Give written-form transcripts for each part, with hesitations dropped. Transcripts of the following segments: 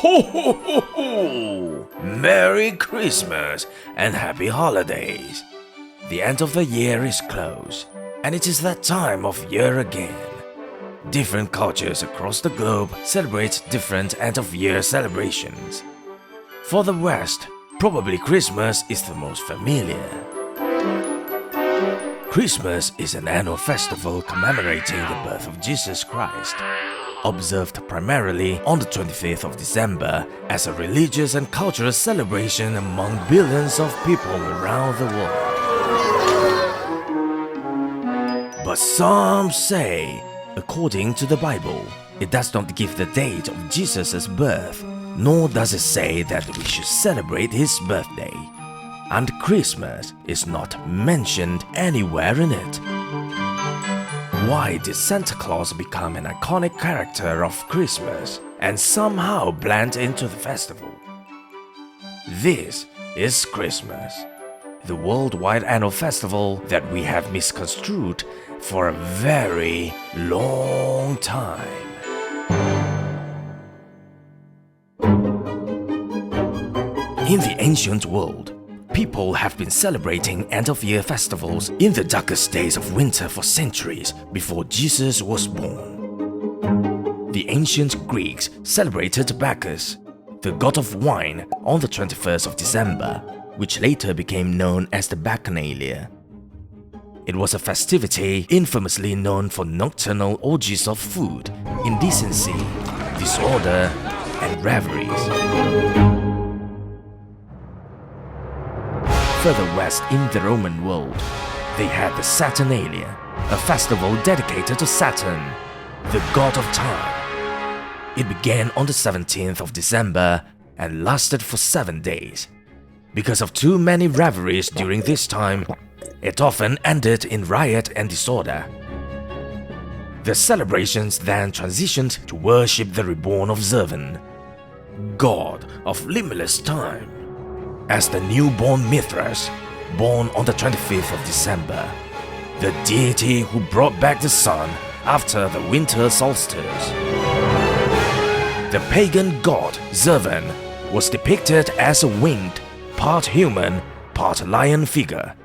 ho, ho, ho, ho! Merry Christmas and Happy Holidays! The end of the year is close, and it is that time of year again. Different cultures across the globe celebrate different end-of-year celebrations. For the West, probably Christmas is the most familiar. Christmas is an annual festival commemorating the birth of Jesus Christ, observed primarily on the 25th of December as a religious and cultural celebration among billions of people around the world. But some say, according to the Bible, it does not give the date of Jesus' birth, nor does it say that we should celebrate his birthday. And Christmas is not mentioned anywhere in it. Why did Santa Claus become an iconic character of Christmas and somehow blend into the festival? This is Christmas, the worldwide annual festival that we have misconstrued for a very long time. In the ancient world, people have been celebrating end-of-year festivals in the darkest days of winter for centuries before Jesus was born. The ancient Greeks celebrated Bacchus, the god of wine, on the 21st of December, which later became known as the Bacchanalia. It was a festivity infamously known for nocturnal orgies of food, indecency, disorder, and revelries. Further west in the Roman world, they had the Saturnalia, a festival dedicated to Saturn, the god of time. It began on the 17th of December and lasted for 7 days. Because of too many revelries during this time, it often ended in riot and disorder. The celebrations then transitioned to worship the reborn of Zevon, god of limitless time, as the newborn Mithras, born on the 25th of December, the deity who brought back the sun after the winter solstice. The pagan god Zevon was depicted as a winged, part human, part lion figure.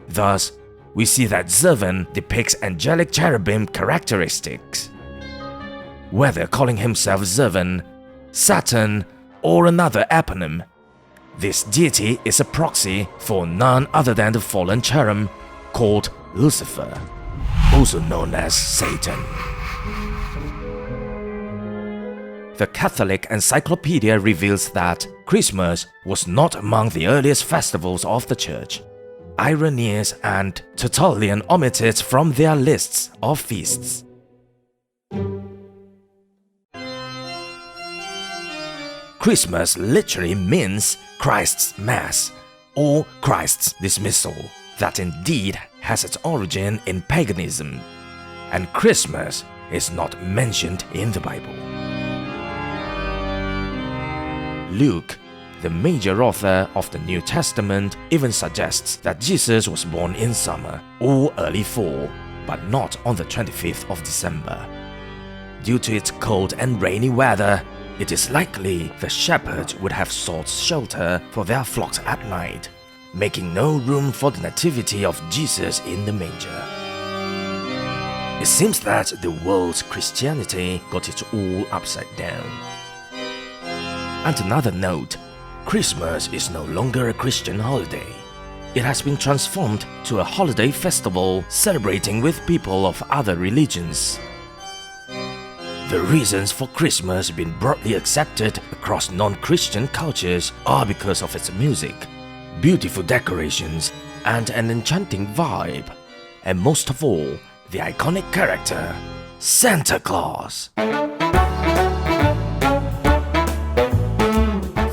Thus, we see that Zevon depicts angelic cherubim characteristics. Whether calling himself Zevon, Saturn, or another eponym, this deity is a proxy for none other than the fallen cherub called Lucifer, also known as Satan. The Catholic Encyclopedia reveals that Christmas was not among the earliest festivals of the Church. Irenaeus and Tertullian omit it from their lists of feasts. Christmas literally means Christ's Mass or Christ's dismissal, that indeed has its origin in paganism, and Christmas is not mentioned in the Bible. Luke, the major author of the New Testament, even suggests that Jesus was born in summer or early fall, but not on the 25th of December. Due to its cold and rainy weather, it is likely the shepherds would have sought shelter for their flocks at night, making no room for the nativity of Jesus in the manger. It seems that the world's Christianity got it all upside down. And another note, Christmas is no longer a Christian holiday. It has been transformed to a holiday festival celebrating with people of other religions. The reasons for Christmas being broadly accepted across non-Christian cultures are because of its music, beautiful decorations, and an enchanting vibe, and most of all, the iconic character, Santa Claus.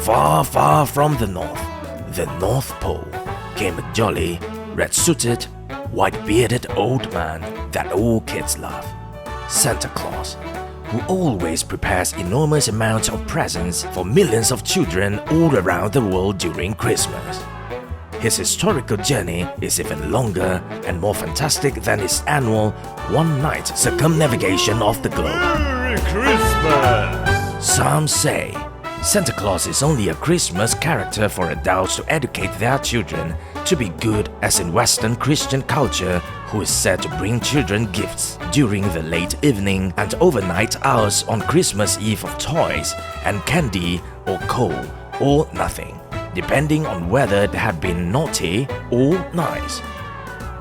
Far, far from the North Pole, came a jolly, red-suited, white-bearded old man that all kids love, Santa Claus, who always prepares enormous amounts of presents for millions of children all around the world during Christmas. His historical journey is even longer and more fantastic than his annual one-night circumnavigation of the globe. Merry Christmas! Some say Santa Claus is only a Christmas character for adults to educate their children to be good, as in Western Christian culture, who is said to bring children gifts during the late evening and overnight hours on Christmas Eve of toys and candy or coal or nothing, depending on whether they had been naughty or nice.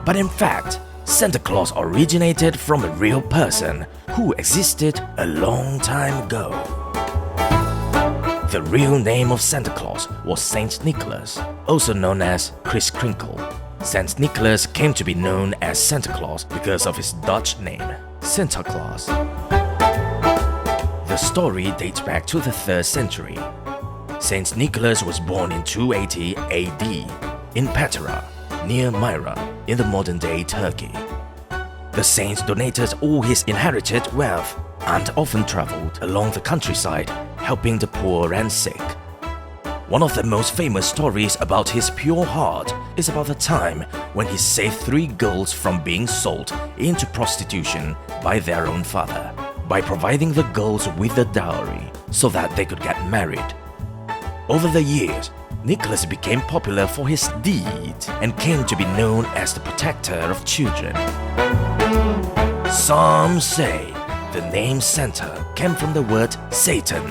But in fact, Santa Claus originated from a real person who existed a long time ago. The real name of Santa Claus was Saint Nicholas, also known as Kris Kringle. Saint Nicholas came to be known as Santa Claus because of his Dutch name, Santa Claus. The story dates back to the 3rd century. Saint Nicholas was born in 280 AD in Patara, near Myra, in the modern-day Turkey. The saint donated all his inherited wealth and often traveled along the countryside, helping the poor and sick. One of the most famous stories about his pure heart is about the time when he saved 3 girls from being sold into prostitution by their own father, by providing the girls with a dowry so that they could get married. Over the years, Nicholas became popular for his deeds and came to be known as the protector of children. Some say the name Santa came from the word Satan,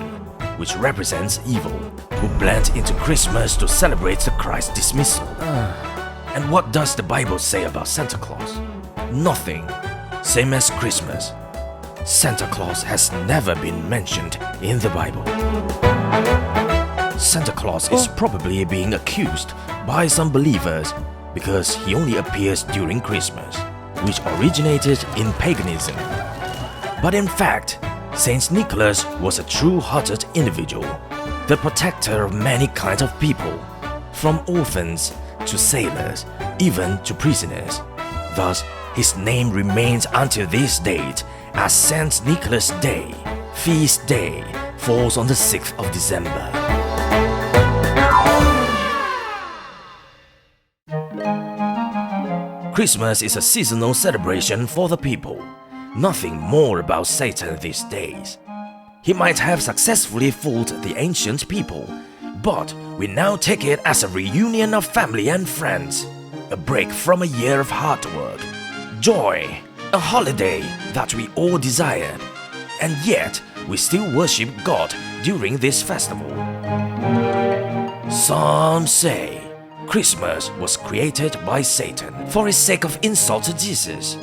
which represents evil, who blend into Christmas to celebrate the Christ dismissal. And what does the Bible say about Santa Claus? Nothing. Same as Christmas. Santa Claus has never been mentioned in the Bible. Santa Claus is probably being accused by some believers because he only appears during Christmas, which originated in paganism. But in fact, Saint Nicholas was a true-hearted individual, the protector of many kinds of people, from orphans to sailors, even to prisoners. Thus, his name remains until this date, as Saint Nicholas Day, feast day, falls on the 6th of December. Christmas is a seasonal celebration for the people. Nothing more about Satan these days. He might have successfully fooled the ancient people, but we now take it as a reunion of family and friends, a break from a year of hard work, joy, a holiday that we all desired, and yet we still worship God during this festival. Some say Christmas was created by Satan for his sake of insult to Jesus.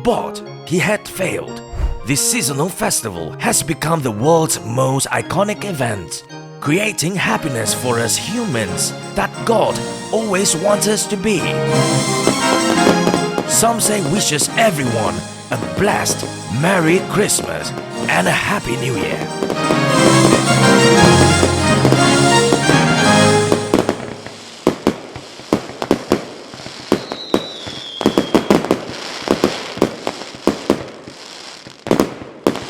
But he had failed. This seasonal festival has become the world's most iconic event, creating happiness for us humans that God always wants us to be. Some say wishes everyone a blessed Merry Christmas and a Happy New Year.